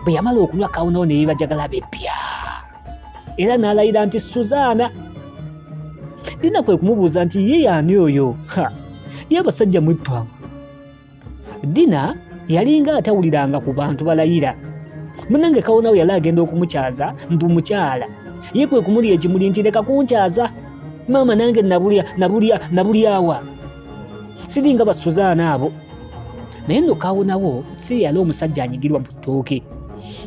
bwe yamala okulwa Kawunawo ne yeebajagala bepya era n'alayira nti Suzaana. Dina kwe kumubuuza nti ye yaani oyo? Ye abasajja mweppa. Dina yalinga atawuliranga ku bantu balayira. Munnange Kawunawo yali agenda okumukyaza mbu mukyala. Ye kwe kumulya ekimuli nti leka kunkyaza. Maama nange nabulyawa. Siringa ba Suzaana abo. Naye nno Kawunawo si yali omusajja anyigirwa mu ttooke.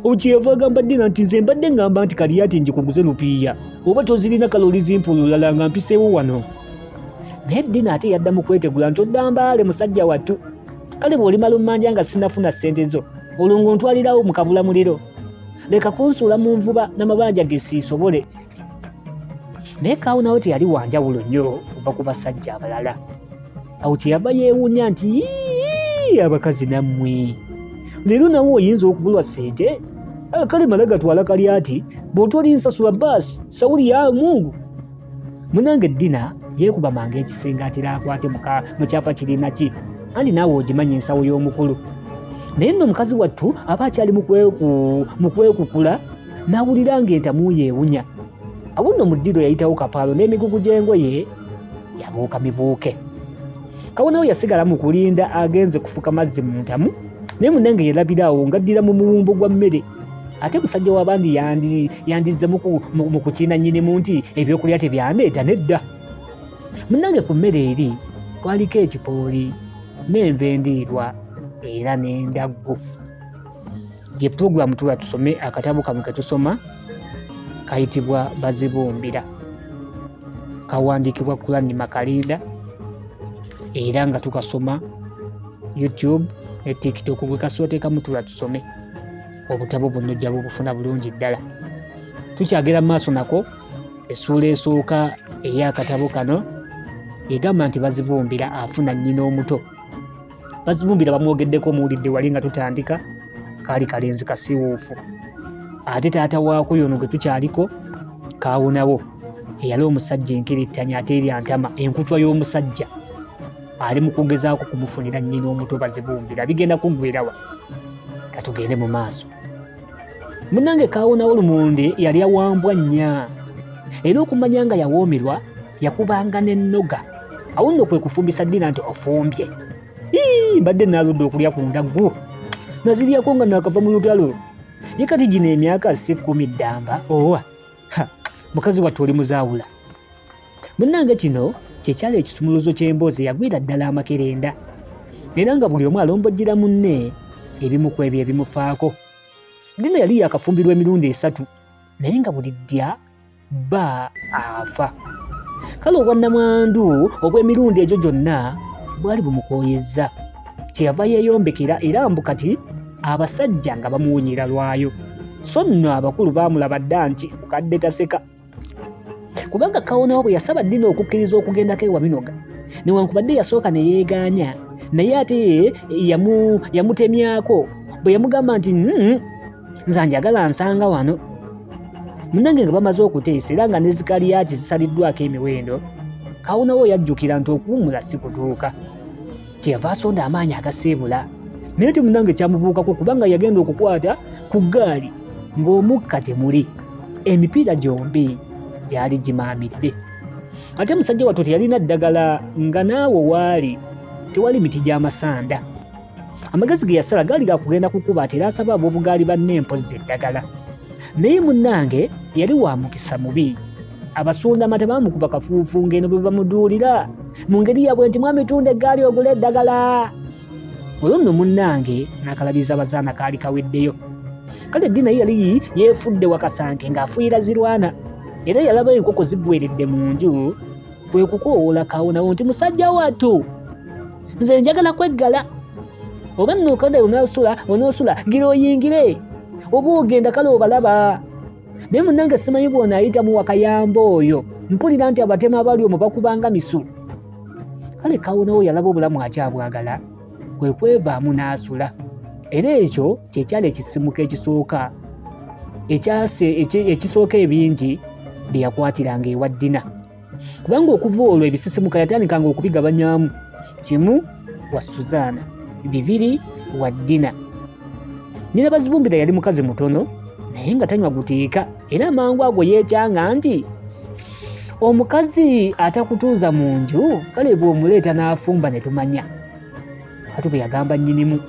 Okyeva agamba Dina nti nze mbadde ngamba nti kali ati njikuguze lupiiya oba tozirina kaloli zimpululala nga mpiseewo wano. Naye Dina ate yaddamu kwetegula nti oddambaale musajja wattu. Kale bw'olimala ommanja nga sinafuna ssente zo olwo ng'ontwalirawo mu kabulamuliro. Leka kunsuula mu nvuba n'amabanja ge siisobole. Naye Kawunawo teyali wanjawulo nnyo kuva ku basajja abalala. Awo kyeyava yeewuunya nti abakazi nammwe leero nawe oyinza okubulwa ssente. Kale mala gatwala kali ati bw'otwali nsasula baasi sawuli ya Mungu. Munnange Dina yeekuba mangu ekisenga atera akwate mu kyafa kirina ki andi naawe ogimanyi ensawo y'omukulu. Naye nno omukazi wattu aba akyali mu kwekukula n'awulira ng'entamu yeewunya. Awo nno mu ddiro yayitawo Kapaalo n'emigugu gy'engoye yabuuka mibuuke. Kawunawo yasigala mu kulinda agenze kufuka mazzi mu ntamu. Naye munnange yalabira awo ng'addira mu muwumbo gwa mmere. Ate musajja w'abandi yandizze mu kukiina nnyinimu nti ebyokulya tebyandeeta nedda. Munnange ku mmere eri kwaliko ekipooli n'enva endiirwa era n'endaggu. Gye pulogulaamu tuba tusome akatabu kamu ke tusoma kayitibwa Bazibumbira. Kawandiikibwa Kurani Makalinda era nga tukasoma YouTube ne TikTok. Gwe kasooteekamu tuba tusome obutabo buno ojja bubufuna bulungi ddala. Tukyagera mu maaso nako essuula esooka ey'akatabo kano egamba nti Bazibumbira afuna nnyina omuto. Bazibumbira bamwogeddeko muwulidde wali nga tutandika kaali kalenzi kasiiwuufu. Ate taata waako yono gwe tukyaliko Kawunawo eyali omusajja enkirittanya ate erya ntama enkutwa y'omusajja ali mu kugezaako kumufunira nnyina omuto Bazibumbira. Bigenda kuggwerawa katugende mu maaso. Munnange Kawunawo lumonde yali awambwa nnya era okumanya nga yawoomerwa yakubanga n'ennoga. Awo nno kwe kufumbisa Dina nti ofumbye. Mbadde naaludde okulya ku ndaggu naziryako nga naakava mu lutalo. Ye kati gino emyaka si 10 ddamba owa mukazi wattu oli muzaawula. Munnange kino kyekyali ekisumuluzo ky'emboozi eyagwira ddala amakerenda era nga buli omu alombojjera munne ebimu ku ebyo ebimufaako. Dina yali yakafumbirwa emirundi 3 naye nga buli ddya bba afa. Kale obwannamwandu obw'emirundi egyo gyonna bwali bumukooyezza. Kyeyava yeeyombekera era mbu kati abasajja nga bamuwunyira lwayo. So nno abakulu baamulaba dda nti mukadde taseka. Kubanga Kawunawo bwe yasaba Dina okukkiriza okugendako ewa Minoga newankubadde yasooka ne yeegaanya naye ate yamutemyako bwe yamugamba nti nze njagala nsanga wano. Munnange nga bamaze okuteesa era nga ne zikaliyaati zisaliddwako emiwendo, Kawunawo yajjukira nti okuwummula si kutuuka. Kyeyava asonda amaanyi agaseebula. Naye te munnange kyamubuukako kubanga yagenda okukwata ku ggaali ng'omukka temuli. Emipiira gyombi gyali gimaamidde. Ate musajja wattu teyalina ddagala nga naawe waali tewali miti gy'amasanda. Amagezi ge yasala gaali gakugenda kukuba ate era asaba ab'obugaali banne empozzi eddagala. Naye munnange yali wa mukisa mubi. Abasundamata baamukuba kafuufu ng'eno bwe bamuduulira mu ngeri yabwe nti mwami tunda eggaali ogule eddagala. Olwo nno munnange n'akalabiza abazaana kaali kaweddeyo. Kale Dina yali yeefudde wakasanke ng'afuuyira zirwana era yalaba enkoko ziggweredde mu nju. Kwe kukoowoola Kawunawo nti musajja wattu nze njagala kweggala. Oba nno okadde onoosula gira oyingire oba ogenda kale obalaba. Naye munnange simanyi bw'onaayitamu wakayamba oyo mpulira nti abatemu abali omwo bakubanga misu. Kale Kawunawo yalaba obulamu akyabwagala kwe kwevaamu n'asula. Era ekyo kyekyali ekisimuka ekisooka ekisooka ebingi bye yakwatiranga ewa Dina. Kubanga okuva olwo ebisisimuka yatandikanga okubigabanyaamu: 1 wa Suzaana, 2 wa Dina. Nnyina Bazibumbira yali mukazi mutono naye nga tanywa guteeka, era amangu ago yeekyanga nti omukazi atakutuuza mu nju kale bw'omuleeta n'afumba ne tumanya. Ate bwe yagamba nnyinimu.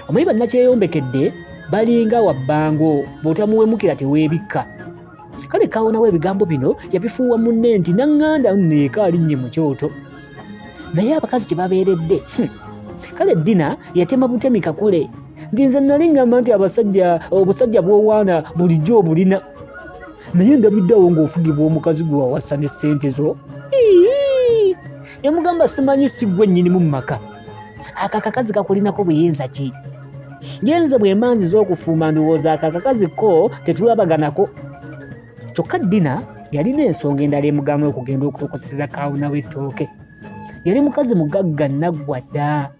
Omanyi bannakyeyombekedde balinga wa bbango, bw'otamuwemukira teweebikka. Kale Kaawonawo ebigambo bino yabifuuwa munne nti naŋŋanda nneeka alinnye mu kyoto. Naye abakazi kye babeeredde, kale Dina yatema butemi kakule nti nze nali ŋŋamba nti obusajja bw'owaana bulijjo obulina. Naye ndabiddeawo ng'ofugibwa omukazi gwe wawasa ne ssente zo. Yamugamba simanyi si ggwe nnyinimu mu maka. Aka akakazi kakulinako buyinza ki? Ngenze bwe manzi z'okufuuma ndowooza aka akakazi ko tetulabaganako. Kyokka Dina yalina ensonga endala emugamba okugenda okutokoseza Kaawonawo ettooke. Yali mukazi mugagga naggwa dda.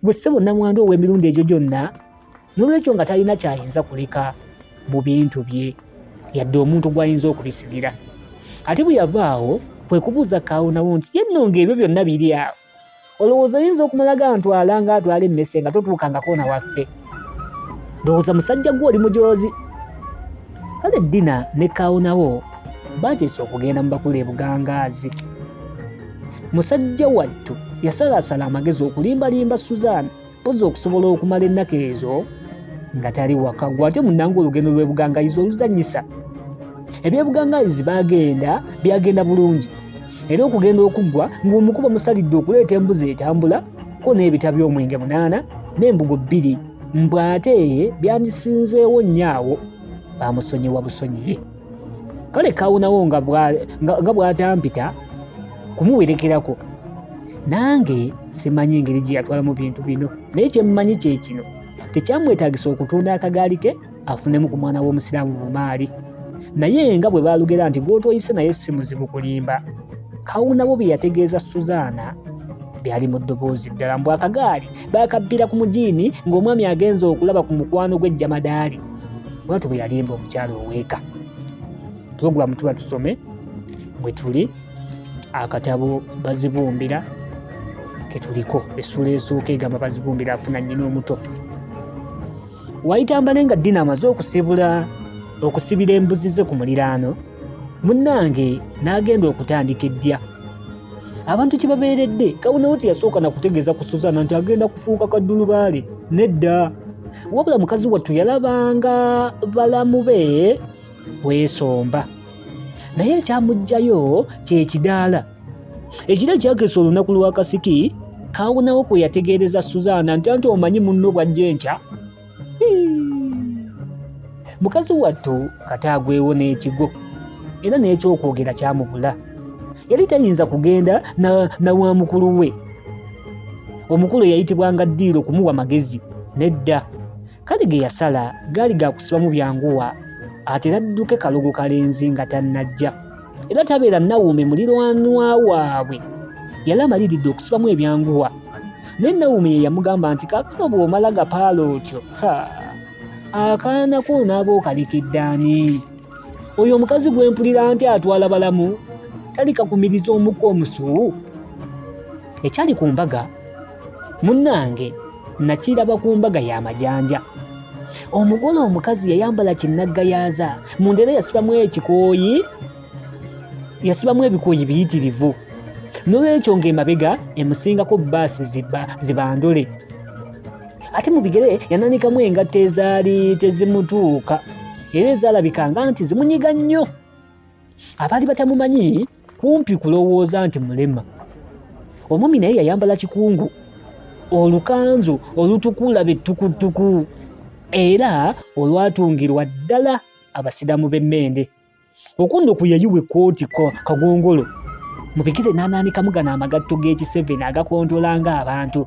Gwe ssebo nnamwandu ow'emirundi egyo gyonna, n'olwekyo nga talina kyayinza kuleka mu bintu bye yadde omuntu gw'ayinza okubisigira. Ate bwe yavaawo kwe kubuuza Kaawonawo nti ye nno ng'ebyo byonna biri awo, olowooza oyinza okumala gantwala ng'atwala emmese nga totuukangako na waffe? Ndowooza musajja gwe oli mujoozi. Kale Dina ne Kaawonawo baateesa okugenda mu bakulu e Bugangaazi. Musajja wattu yasalaasala amagezi okulimbalimba Suzana mpozi okusobola okumala ennaku ezo nga tali waka. Gwe ate munnange olugendo lw'ebugangaayizi oluzannyisa. Ebyebugangaayizi byagenda bulungi, era okugenda okuggwa ng'omukuba musalidde okuleeta embuzi etambula ko n'ebita by'omwenge 8 n'embugo 2, mbw'ate byandisinzeewo nnyo awo bamusonyiwa busonyiye. Kale Kaawonawo nga bw'atampita kumuwerekerako, nange simanyi engeri gye yatwala mu bintu bino, naye kye mmanyi kye kino: tekyamwetaagisa okutunda akagaali ke afunemu ku mwana w'omusiraamu bumaali. Naye nga bwe baalugera nti gw'otoyise naye si muzibu kulimba, Kaawonawo bye yategeeza Suzana byali mu ddoboozi ddala. Mbw akagaali baakabbira ku mujiini ng'omwami agenza okulaba ku mukwano gw'ejjamadaali. Bwatyo bwe yalimba omukyalo ow'eka. Pulogulaamu tuba tusome bwe tuli akatabo Bazibumbira ke tuliko, essula esooka egamba Bazibumbira afuna nnyina omuto. Waayitambale nga Dina amaze okusibira embuzi ze ku muliraano, munnange n'agenda okutandika eddya. Abantu kye babeeredde, Kaawonawo teyasooka na kutegeeza ku Suzana nti agenda kufuuka kaddulubaale. Nedda, wabula mukazi wattu yalabanga balamu be bwesomba. Naye ekyamugjayo kye kidaala. Ekiro ekyakeesa olunaku lw'akasiki, Kaawonawo kwe yategeereza Suzana nti anti omanyi munno bw'ajja enkya. Mukazi wattu kataagwewo n'ekigo, era n'ekyokwogera kyamubula. Yali tayinza kugenda na wa mukulu we. Omukulu yayitibwanga Ddiiro kumuwa magezi. Nedda, kale ge yasala gaali gakusibamu byanguwa, ate nadduke kalogo kalenzi nga tannajja. Era tabeera Nawume mulirwanwa waabwe yali amaliridde okusibamu ebyanguwa. Naye Nawume ye yamugamba nti kaakano bw'omala gapaala otyo, akaana ko n'aba okalikidde ani? Oyo omukazi gwe mpulira nti atwala balamu tali kakumiriza omukka omusu. Ekyali ku mbaga, munnange nakiraba ku mbaga y'amajanja. Omugole omukazi yayambala kinnaggayaaza, munda era yasibamu ekikooyi, yasibamu ebikooyi biyitirivu. N'olwekyo ng'emabega emusingako bbaasi zibandole. Ate mu bigere yananikamu engatto ezaali tezimutuuka, era ezaalabikanga nti zimunyiga nnyo. Abaali batamumanyi kumpi kulowooza nti mulema. Omwami naye yayambala kikungu, olukanzu olutukula bettukutuku, era olwatungirwa ddala abasiramu b'emmende. Okundi okuyayiwa ekkooti kagongolo, mu bigere n'anaanikamu gano amagatto g'eki7 agakontola ng'abantu.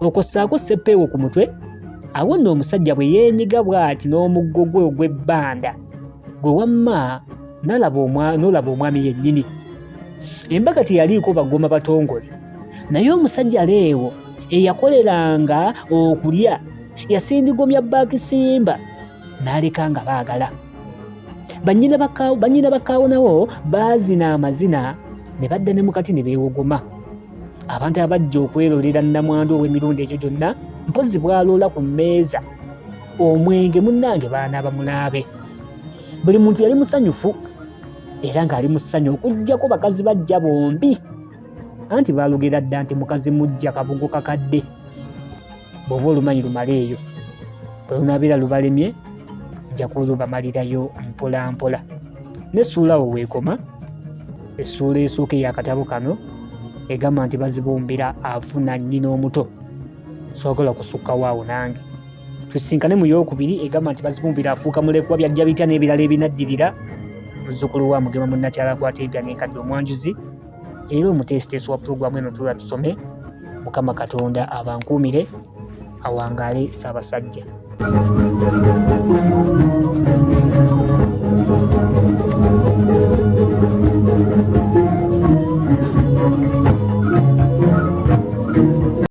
Okossaako seppeewo ku mutwe, awo nno omusajja bwe yeenyiga bw'ati n'omuggo gwe ogw'ebbanda, gwe wamma n'olaba omwami yennyini. Embaga teyaliiko bagoma batongole, naye omusajja leewo eyakoleranga okulya yasindigomya baakisimba n'aleka nga baagala. Bannyina ba Kaawonawo baazina amazina ne badda ne mukati ne beewogoma. abantu abajja okwerolera nnamwandu ow'emirundi egyo gyonna mpozi bw'aloola ku mmeeza omwenge munnange baanaaba munaabe. Buli muntu yali musanyufu era ng'ali mu ssanyu okuggyako bakazi bajja bombi, anti baalugera dda nti mukazi mujja kabugo kakadde, bw'oba olumanyi lumala eyo, bwe lunaabira lubalemye jja kulubamalirayo mpola mpola. N'essuula awo weekoma. Essuula esooka ey'akatabo kano egamba nti bazibumbira afuna nnyina omuto, soogala kusukkawo awo nange. Tusisinkane mu yookubiri egamba nti bazibumbira afuuka mulekwa byajja bitya n'ebirala ebinaddirira, muzzukulu wa Mugema munnakyala akwata empya n'enkadde omwanjuzi. Era omuteesiteesi wa pulogulaamu eno tuula tusome. Mukama Katonda abankuumire, awangaale Ssaabasajja.